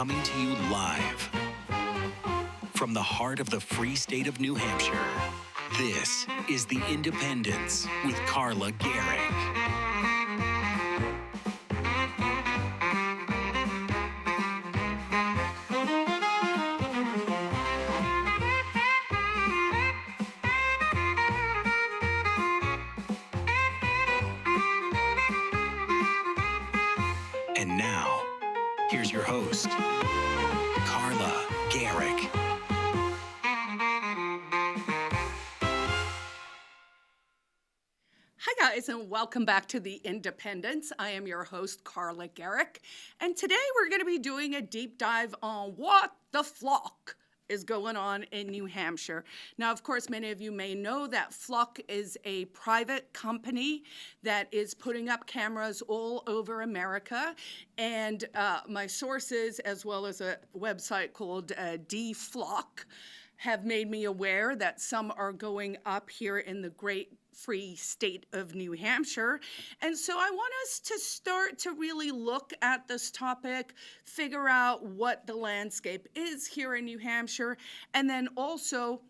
coming to you live from the heart of the free state of New Hampshire. This is The Independents with Carla Gericke. And now, here's your host, Carla Gericke. Hi guys, and welcome back to The Independents. I am your host, Carla Gericke, and today we're going to be doing a deep dive on what the flock is going on in New Hampshire. Now, of course, many of you may know that Flock is a private company that is putting up cameras all over America, and my sources, as well as a website called DFlock, have made me aware that some are going up here in the great free state of New Hampshire. And so I want us to start to really look at this topic, figure out what the landscape is here in New Hampshire, and then also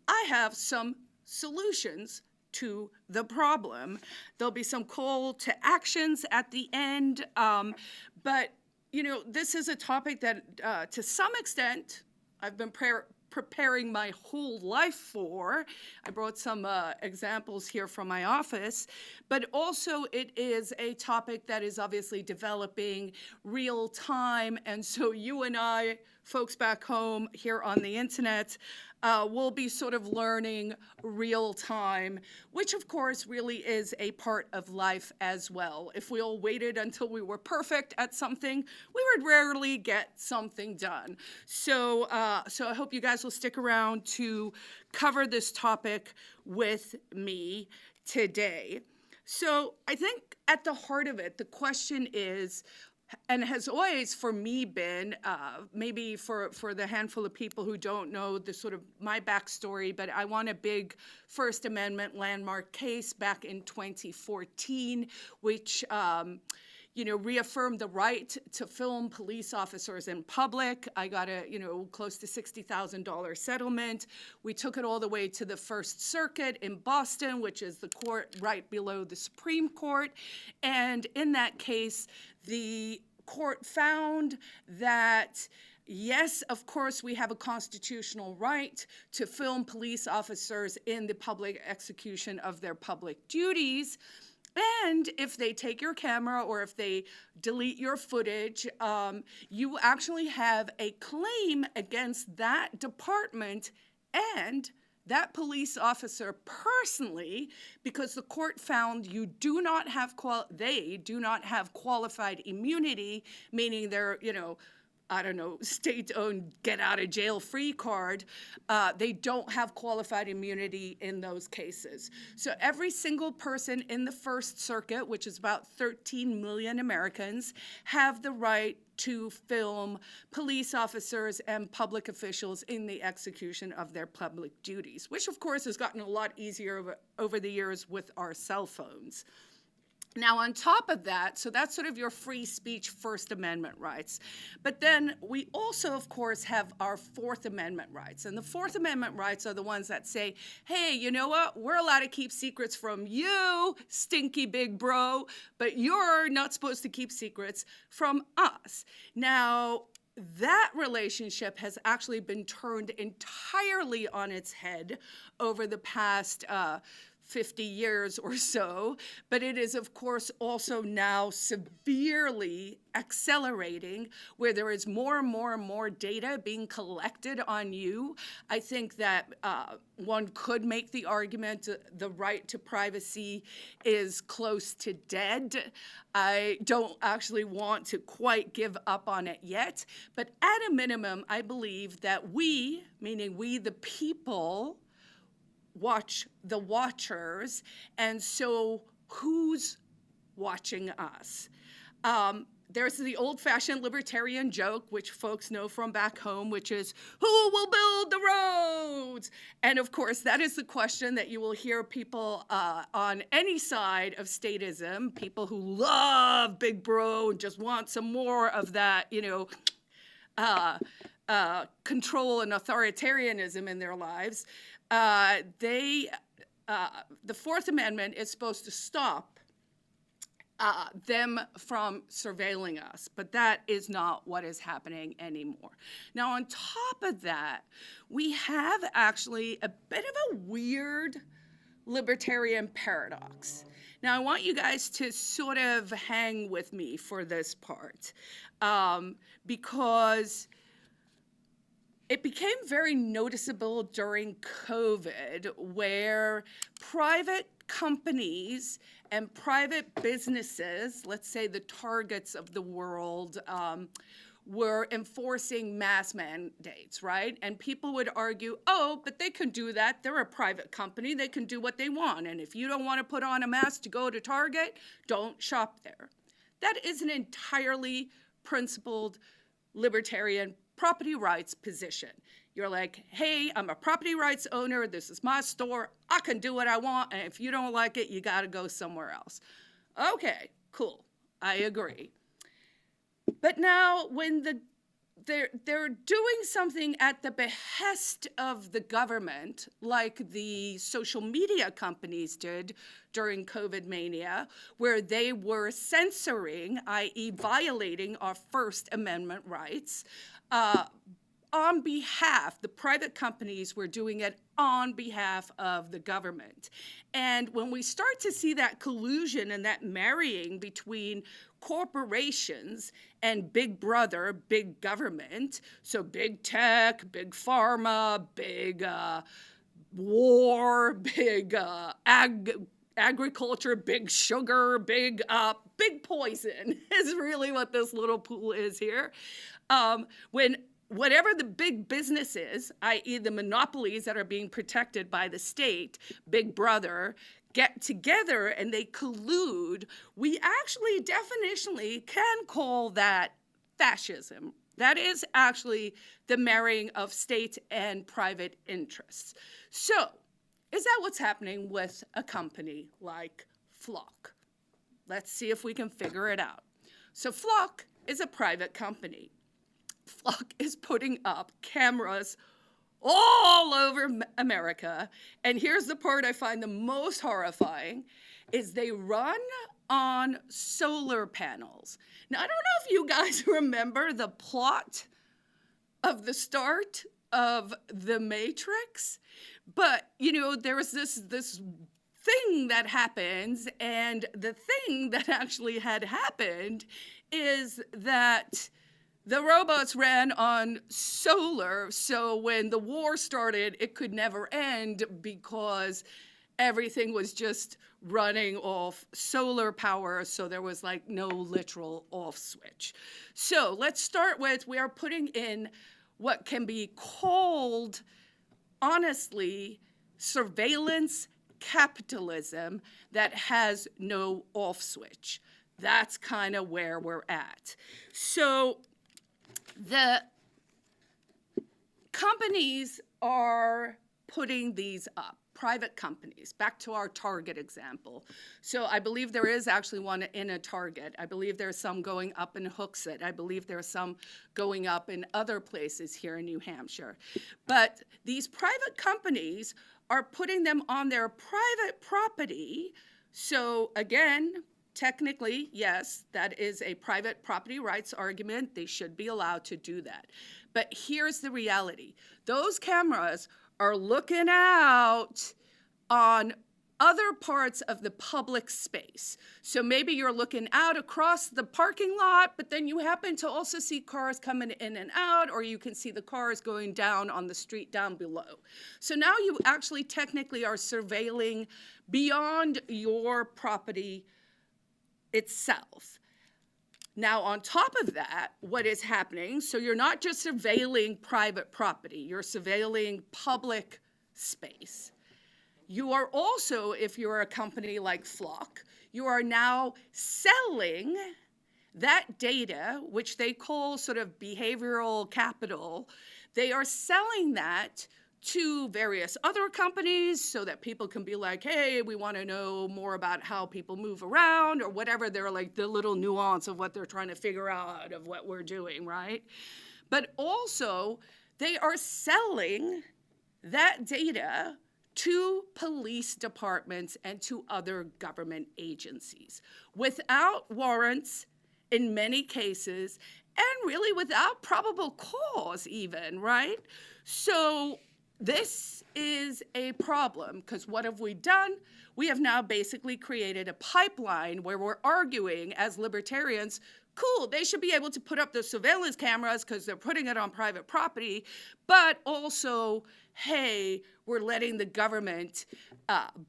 I have some solutions to the problem. There'll be some call to actions at the end, but you know, this is a topic that to some extent I've been preparing my whole life for. I brought some examples here from my office, but also it is a topic that is obviously developing real time, and so you and I, folks back home here on the internet, will be sort of learning real time, which of course really is a part of life as well. If we all waited until we were perfect at something, we would rarely get something done. So I hope you guys will stick around to cover this topic with me today. So I think at the heart of it, the question is, and has always for me been, maybe for the handful of people who don't know the sort of my backstory, but I won a big First Amendment landmark case back in 2014, which reaffirmed the right to film police officers in public. I got a, close to $60,000 settlement. We took it all the way to the First Circuit in Boston, which is the court right below the Supreme Court. And in that case, the court found that yes, of course, we have a constitutional right to film police officers in the public execution of their public duties. And if they take your camera or if they delete your footage, you actually have a claim against that department and that police officer personally, because the court found you do not have they do not have qualified immunity, meaning they're, state-owned get-out-of-jail-free card. They don't have qualified immunity in those cases. So every single person in the First Circuit, which is about 13 million Americans, have the right to film police officers and public officials in the execution of their public duties, which of course has gotten a lot easier over the years with our cell phones. Now, on top of that, so that's sort of your free speech First Amendment rights. But then we also, of course, have our Fourth Amendment rights. And the Fourth Amendment rights are the ones that say, hey, you know what? We're allowed to keep secrets from you, stinky big bro, but you're not supposed to keep secrets from us. Now, that relationship has actually been turned entirely on its head over the past 50 years or so, but it is, of course, also now severely accelerating, where there is more and more and more data being collected on you. I think that one could make the argument the right to privacy is close to dead. I don't actually want to quite give up on it yet, but at a minimum, I believe that we, meaning we the people, watch the watchers, and so who's watching us? There's the old-fashioned libertarian joke, which folks know from back home, which is, who will build the roads? And of course, that is the question that you will hear people on any side of statism, people who love Big Bro and just want some more of that, control and authoritarianism in their lives, the Fourth Amendment is supposed to stop them from surveilling us, but that is not what is happening anymore. Now, on top of that, we have actually a bit of a weird libertarian paradox. Now, I want you guys to sort of hang with me for this part, because it became very noticeable during COVID, where private companies and private businesses, let's say the Targets of the world, were enforcing mask mandates, right? And people would argue, oh, but they can do that. They're a private company. They can do what they want. And if you don't want to put on a mask to go to Target, don't shop there. That is an entirely principled libertarian property rights position. You're like, hey, I'm a property rights owner. This is my store. I can do what I want. And if you don't like it, you got to go somewhere else. Okay, cool. I agree. But now when they're doing something at the behest of the government, like the social media companies did during COVID mania, where they were censoring, i.e. violating our First Amendment rights, on behalf, the private companies were doing it on behalf of the government. And when we start to see that collusion and that marrying between corporations and big brother, big government, so big tech, big pharma, big war, big agriculture, big sugar, big poison is really what this little pool is here. When whatever the big business is, i.e. the monopolies that are being protected by the state, big brother, get together and they collude, we actually definitionally can call that fascism. That is actually the marrying of state and private interests. So, is that what's happening with a company like Flock? Let's see if we can figure it out. So Flock is a private company. Flock is putting up cameras all over America. And here's the part I find the most horrifying, is they run on solar panels. Now, I don't know if you guys remember the plot of the start of The Matrix, but, you know, there was this thing that happens, and the thing that actually had happened is that the robots ran on solar, so when the war started, it could never end because everything was just running off solar power, so there was like no literal off switch. So let's start with, we are putting in what can be called, honestly, surveillance capitalism that has no off switch. That's kind of where we're at. So the companies are putting these up, private companies, back to our Target example. So I believe there is actually one in a Target. I believe there's some going up in Hooksett. I believe there's some going up in other places here in New Hampshire. But these private companies are putting them on their private property. So again, technically, yes, that is a private property rights argument. They should be allowed to do that. But here's the reality. Those cameras are looking out on other parts of the public space. So maybe you're looking out across the parking lot, but then you happen to also see cars coming in and out, or you can see the cars going down on the street down below. So now you actually technically are surveilling beyond your property itself. Now, on top of that, what is happening, so you're not just surveilling private property, you're surveilling public space. You are also, if you're a company like Flock, you are now selling that data, which they call sort of behavioral capital. They are selling that to various other companies so that people can be like, hey, we want to know more about how people move around, or whatever. They're like the little nuance of what they're trying to figure out of what we're doing, right? but also they are selling that data to police departments and to other government agencies without warrants in many cases, and really without probable cause even, right? So this is a problem, because what have we done? We have now basically created a pipeline where we're arguing as libertarians, cool, they should be able to put up the surveillance cameras because they're putting it on private property, but also, hey, we're letting the government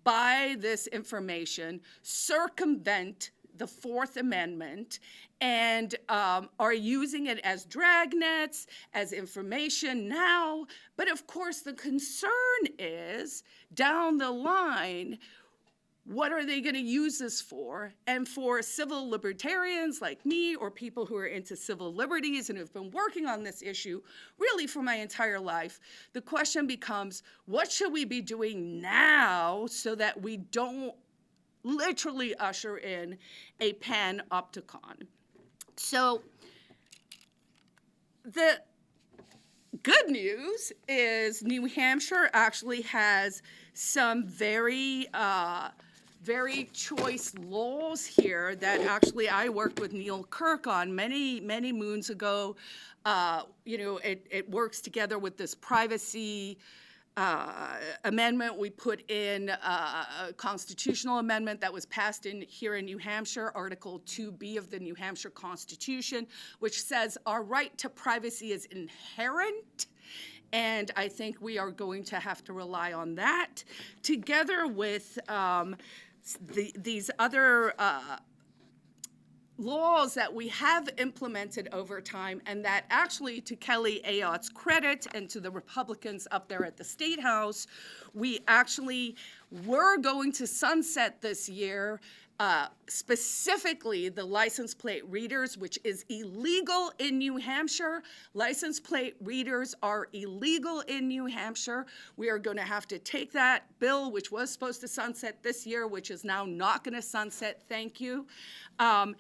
buy this information, circumvent the Fourth Amendment, and are using it as dragnets, as information now. But of course, the concern is down the line, what are they going to use this for? And for civil libertarians like me, or people who are into civil liberties and have been working on this issue really for my entire life, the question becomes, what should we be doing now so that we don't literally usher in a Panopticon? So the good news is New Hampshire actually has some very choice laws here that actually I worked with Neil Kirk on many moons ago. It works together with this privacy amendment. We put in a constitutional amendment that was passed here in New Hampshire, Article 2B of the New Hampshire Constitution, which says our right to privacy is inherent. And I think we are going to have to rely on that together with these other laws that we have implemented over time, and that actually, to Kelly Ayotte's credit and to the Republicans up there at the State House, we actually were going to sunset this year, specifically the license plate readers, which is illegal in New Hampshire. License plate readers are illegal in New Hampshire. We are going to have to take that bill, which was supposed to sunset this year, which is now not going to sunset, thank you. And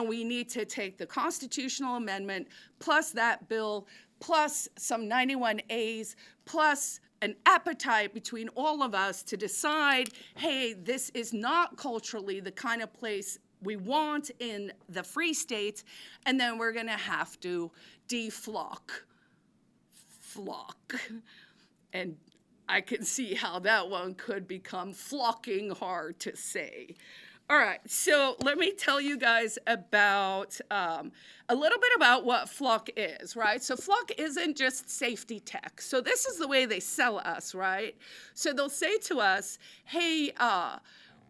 we need to take the constitutional amendment, plus that bill, plus some 91As, plus an appetite between all of us to decide, hey, this is not culturally the kind of place we want in the free states, and then we're going to have to deflock. And I can see how that one could become flocking hard to say. All right, so let me tell you guys about a little bit about what Flock is, right? So Flock isn't just safety tech. So this is the way they sell us, right? So they'll say to us, hey,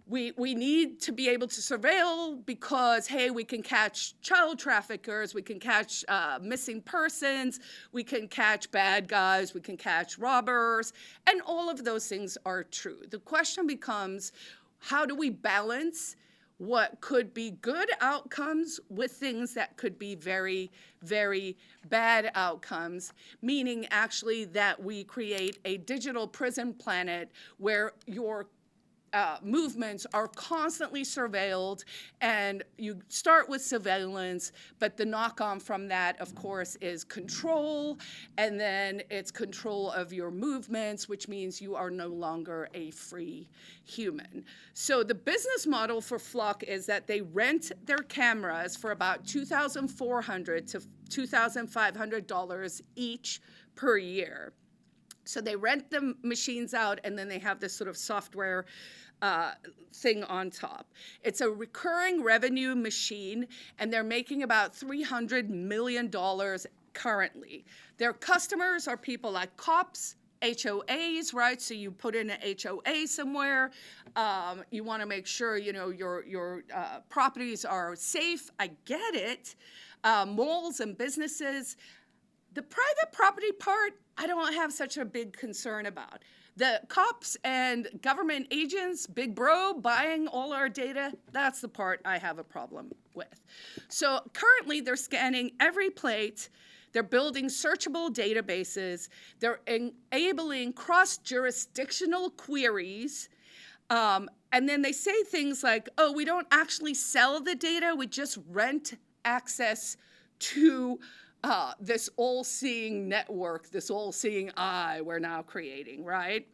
we need to be able to surveil because, hey, we can catch child traffickers, we can catch missing persons, we can catch bad guys, we can catch robbers, and all of those things are true. The question becomes, how do we balance what could be good outcomes with things that could be very, very bad outcomes, meaning actually that we create a digital prison planet where your movements are constantly surveilled, and you start with surveillance, but the knock-on from that, of course, is control, and then it's control of your movements, which means you are no longer a free human. So the business model for Flock is that they rent their cameras for about $2,400 to $2,500 each per year. So they rent the machines out, and then they have this sort of software thing on top. It's a recurring revenue machine, and they're making about $300 million currently. Their customers are people like cops, HOAs, right? So you put in an HOA somewhere. You want to make sure, your properties are safe. I get it. Malls and businesses. The private property part, I don't have such a big concern about. The cops and government agents, big bro, buying all our data, that's the part I have a problem with. So currently they're scanning every plate. They're building searchable databases. They're enabling cross-jurisdictional queries. And then they say things like, oh, we don't actually sell the data. We just rent access to this all-seeing network, this all-seeing eye we're now creating, right?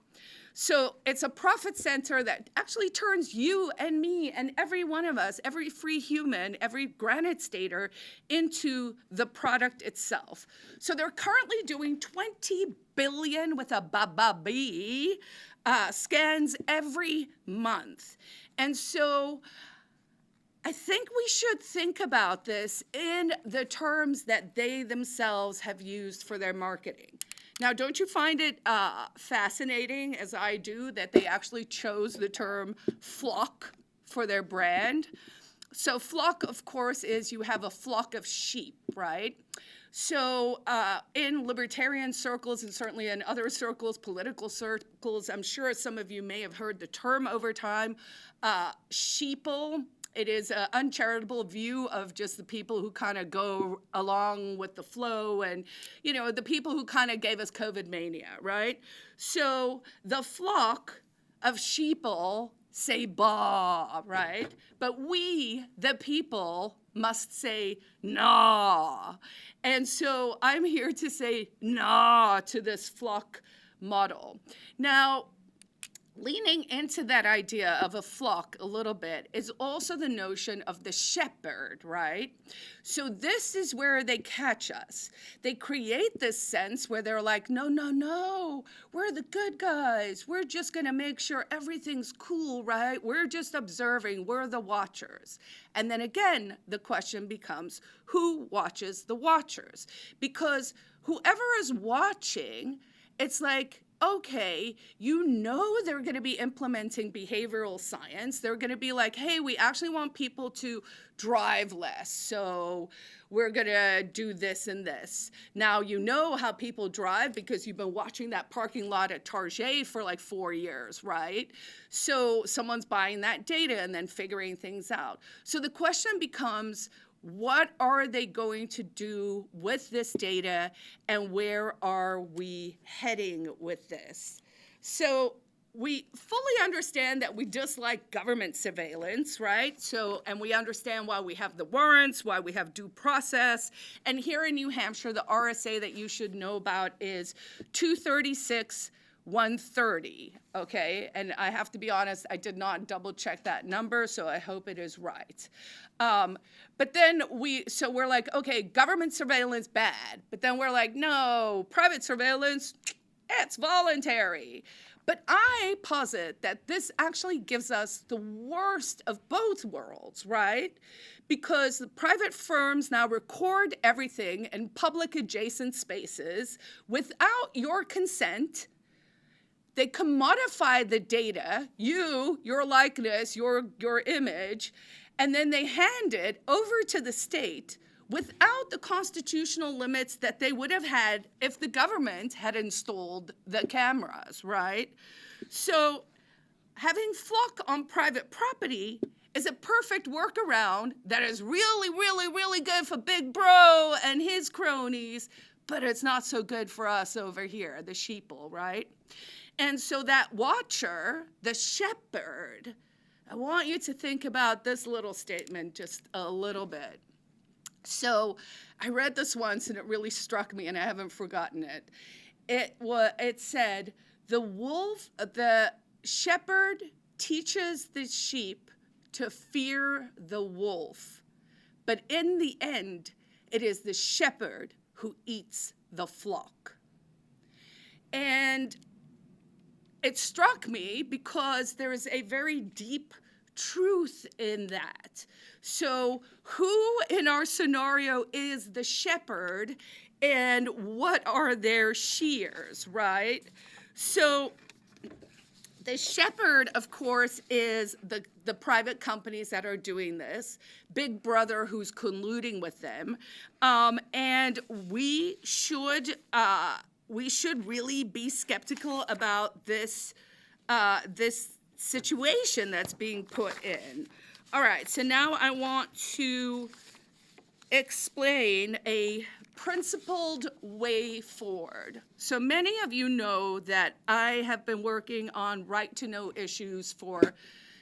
So it's a profit center that actually turns you and me and every one of us, every free human, every granite stater into the product itself. So they're currently doing 20 billion with a ba-ba-b scans every month. And so I think we should think about this in the terms that they themselves have used for their marketing. Now, don't you find it fascinating, as I do, that they actually chose the term flock for their brand? So flock, of course, is you have a flock of sheep, right? So in libertarian circles, and certainly in other circles, political circles, I'm sure some of you may have heard the term over time, sheeple. It is an uncharitable view of just the people who kind of go along with the flow and, you know, the people who kind of gave us COVID mania, right? So the flock of sheeple say bah, right? But we, the people, must say nah. And so I'm here to say nah to this flock model. Now, leaning into that idea of a flock a little bit is also the notion of the shepherd, right? So this is where they catch us. They create this sense where they're like, no, no, no, we're the good guys. We're just going to make sure everything's cool, right? We're just observing. We're the watchers. And then again, the question becomes, who watches the watchers? Because whoever is watching, it's like, okay, you know they're going to be implementing behavioral science. They're going to be like, hey, we actually want people to drive less, so we're going to do this and this. Now, you know how people drive because you've been watching that parking lot at Target for like 4 years, right? So someone's buying that data and then figuring things out. So the question becomes, what are they going to do with this data, and where are we heading with this? So we fully understand that we dislike government surveillance, right? So, and we understand why we have the warrants, why we have due process. And here in New Hampshire, the RSA that you should know about is 236-130, okay? And I have to be honest, I did not double check that number, so I hope it is right. But then we're like, okay, government surveillance, bad. But then we're like, no, private surveillance, it's voluntary. But I posit that this actually gives us the worst of both worlds, right? Because the private firms now record everything in public adjacent spaces without your consent. They commodify the data, your likeness, your image, and then they hand it over to the state without the constitutional limits that they would have had if the government had installed the cameras, right? So having flock on private property is a perfect workaround that is really, really, really good for Big Bro and his cronies, but it's not so good for us over here, the sheeple, right? And so that watcher, the shepherd, I want you to think about this little statement just a little bit. So I read this once and it really struck me and I haven't forgotten it. It said, the shepherd teaches the sheep to fear the wolf, but in the end, it is the shepherd who eats the flock. And it struck me because there is a very deep truth in that. So who in our scenario is the shepherd and what are their shears, right? So the shepherd, of course, is the private companies that are doing this, Big Brother who's colluding with them, and we should really be skeptical about this situation that's being put in. All right, so now I want to explain a principled way forward. So many of you know that I have been working on right-to-know issues for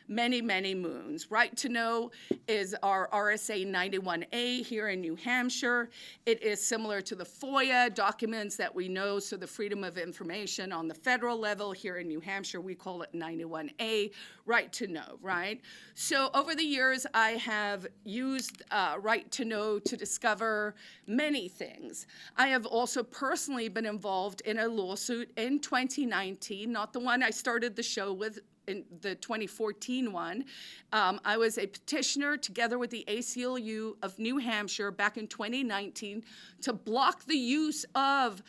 many, many moons. Right to Know is our RSA 91A here in New Hampshire. It is similar to the FOIA documents that we know, so the Freedom of Information on the federal level here in New Hampshire, we call it 91A, Right to Know, right? So over the years, I have used Right to Know to discover many things. I have also personally been involved in a lawsuit in 2019, not the one I started the show with, in the 2014 one. I was a petitioner together with the ACLU of New Hampshire back in 2019 to block the use of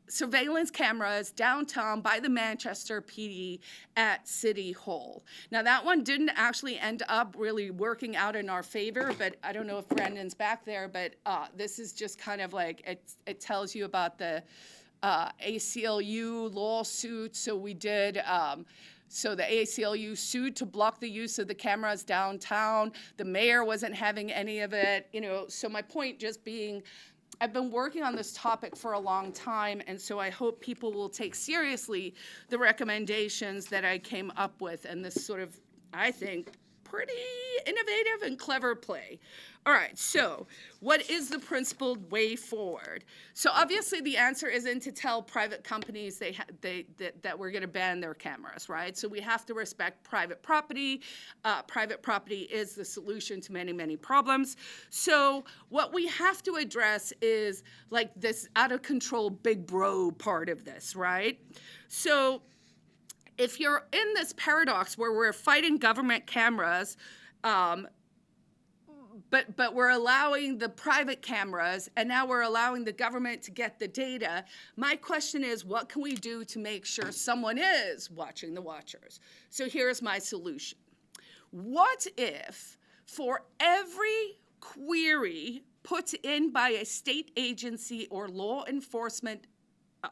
surveillance cameras downtown by the Manchester PD at City Hall. Now that one didn't actually end up really working out in our favor, but I don't know if Brendan's back there, but this is just kind of like, it tells you about the ACLU lawsuit. So we did, so the ACLU sued to block the use of the cameras downtown. The mayor wasn't having any of it, so my point just being, I've been working on this topic for a long time, and so I hope people will take seriously the recommendations that I came up with and this sort of, I think, pretty innovative and clever play. All right, so what is the principled way forward? So obviously the answer isn't to tell private companies that we're going to ban their cameras, right? So we have to respect private property. Private property is the solution to many, many problems. So what we have to address is like this out of control big bro part of this, right? So if you're in this paradox where we're fighting government cameras, but we're allowing the private cameras, and now we're allowing the government to get the data, my question is, what can we do to make sure someone is watching the watchers? So here's my solution. What if for every query put in by a state agency or law enforcement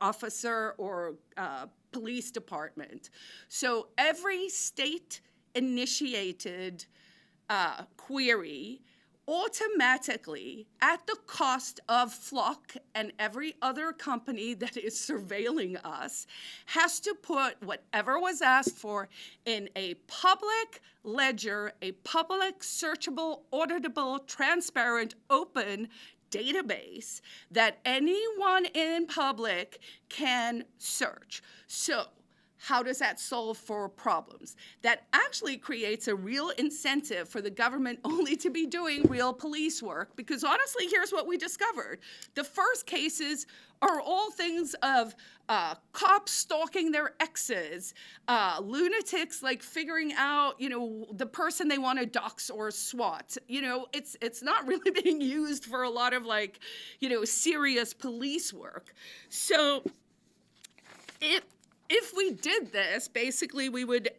officer or police department, so every state-initiated query automatically, at the cost of Flock and every other company that is surveilling us, has to put whatever was asked for in a public ledger, a public, searchable, auditable, transparent, open database that anyone in public can search. So how does that solve for problems? That actually creates a real incentive for the government only to be doing real police work, because honestly, here's what we discovered. The first cases are all things of cops stalking their exes, lunatics like figuring out, the person they want to dox or SWAT. It's not really being used for a lot of serious police work. So if we did this, basically we would,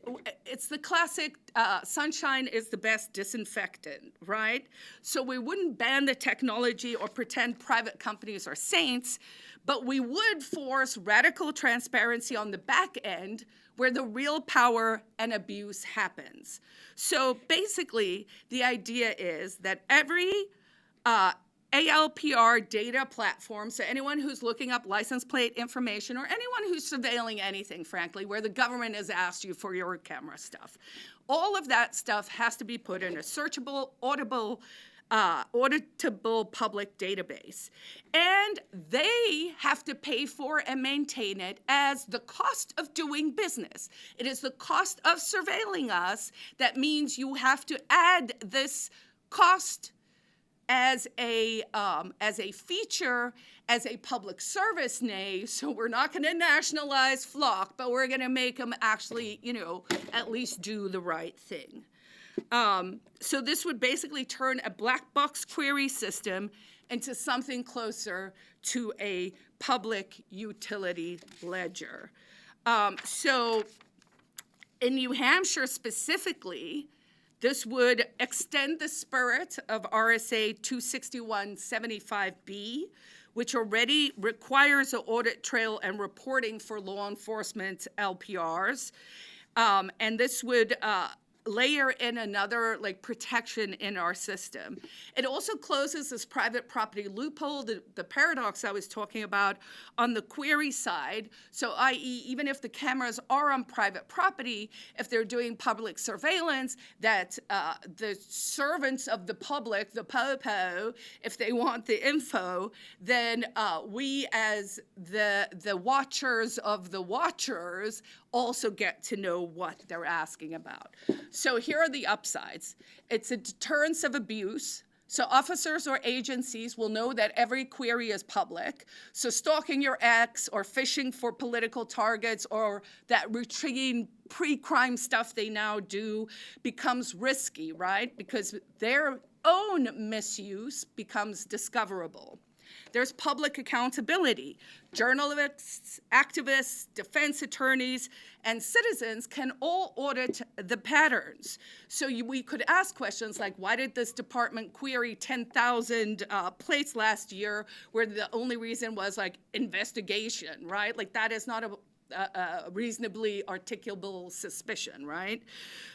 it's the classic sunshine is the best disinfectant, right? So we wouldn't ban the technology or pretend private companies are saints, but we would force radical transparency on the back end where the real power and abuse happens. So basically, the idea is that every ALPR data platform, so anyone who's looking up license plate information or anyone who's surveilling anything, frankly, where the government has asked you for your camera stuff, all of that stuff has to be put in a searchable, auditable public database. And they have to pay for and maintain it as the cost of doing business. It is the cost of surveilling us that means you have to add this cost as a feature, as a public service, so we're not going to nationalize Flock, but we're going to make them actually, at least do the right thing. So this would basically turn a black box query system into something closer to a public utility ledger. So in New Hampshire specifically, this would extend the spirit of RSA 261-75B, which already requires an audit trail and reporting for law enforcement LPRs. And this would layer in another like protection in our system. It also closes this private property loophole, the paradox I was talking about on the query side. So i.e. even if the cameras are on private property, if they're doing public surveillance, that the servants of the public, the popo, if they want the info, then we as the watchers of the watchers also get to know what they're asking about. So here are the upsides. It's a deterrence of abuse. So officers or agencies will know that every query is public. So stalking your ex or fishing for political targets or that routine pre-crime stuff they now do becomes risky, right? Because their own misuse becomes discoverable. There's public accountability. Journalists, activists, defense attorneys, and citizens can all audit the patterns. So we could ask questions like, why did this department query 10,000 plates last year where the only reason was like investigation, right? Like that is not a reasonably articulable suspicion, right?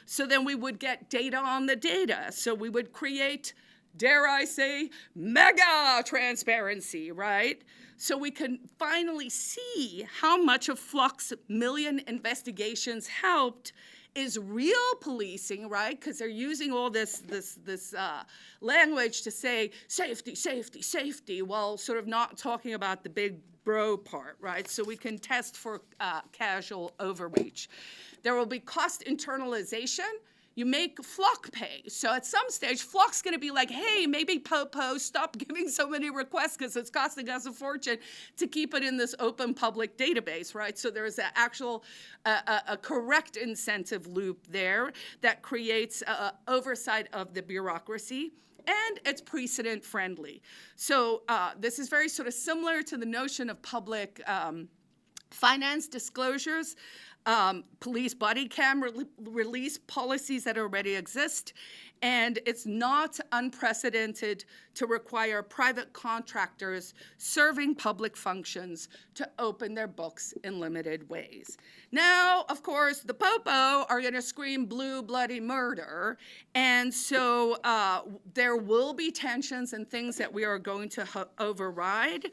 So then we would get data on the data. So we would create, dare I say, mega transparency, right? So we can finally see how much of Flock's million investigations helped is real policing, right? Because they're using all this language to say safety, safety, safety, while sort of not talking about the big bro part, right? So we can test for casual overreach. There will be cost internalization. You make Flock pay. So at some stage, Flock's going to be like, hey, maybe Popo, stop giving so many requests because it's costing us a fortune to keep it in this open public database, right? So there's an actual, a correct incentive loop there that creates oversight of the bureaucracy. And it's precedent friendly. So this is very sort of similar to the notion of public finance disclosures. Police body cam release policies that already exist, and it's not unprecedented to require private contractors serving public functions to open their books in limited ways. Now, of course, the popo are going to scream blue bloody murder, and so there will be tensions and things that we are going to override.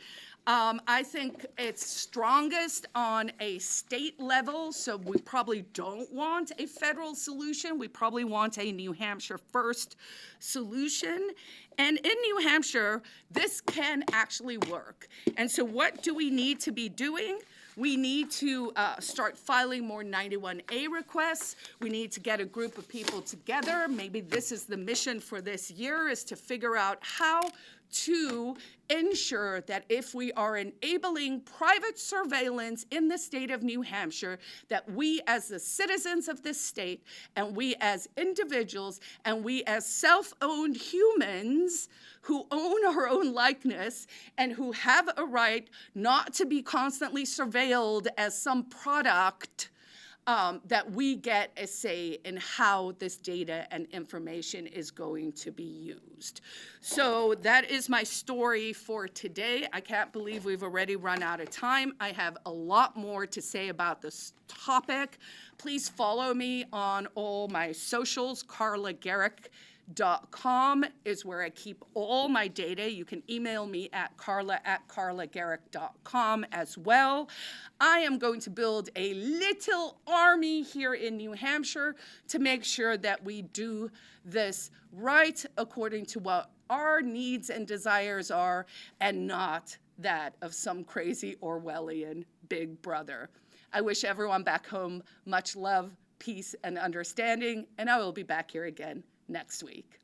I think it's strongest on a state level, so we probably don't want a federal solution. We probably want a New Hampshire first solution. And in New Hampshire, this can actually work. And so what do we need to be doing? We need to start filing more 91A requests. We need to get a group of people together. Maybe this is the mission for this year, is to figure out how to ensure that if we are enabling private surveillance in the state of New Hampshire, that we as the citizens of this state and we as individuals and we as self-owned humans who own our own likeness and who have a right not to be constantly surveilled as some product, that we get a say in how this data and information is going to be used. So that is my story for today. I can't believe we've already run out of time. I have a lot more to say about this topic. Please follow me on all my socials. Carla Gericke.com is where I keep all my data. You can email me at carla@carlagericke.com as well. I am going to build a little army here in New Hampshire to make sure that we do this right according to what our needs and desires are and not that of some crazy Orwellian big brother. I wish everyone back home much love, peace, and understanding, and I will be back here again next week.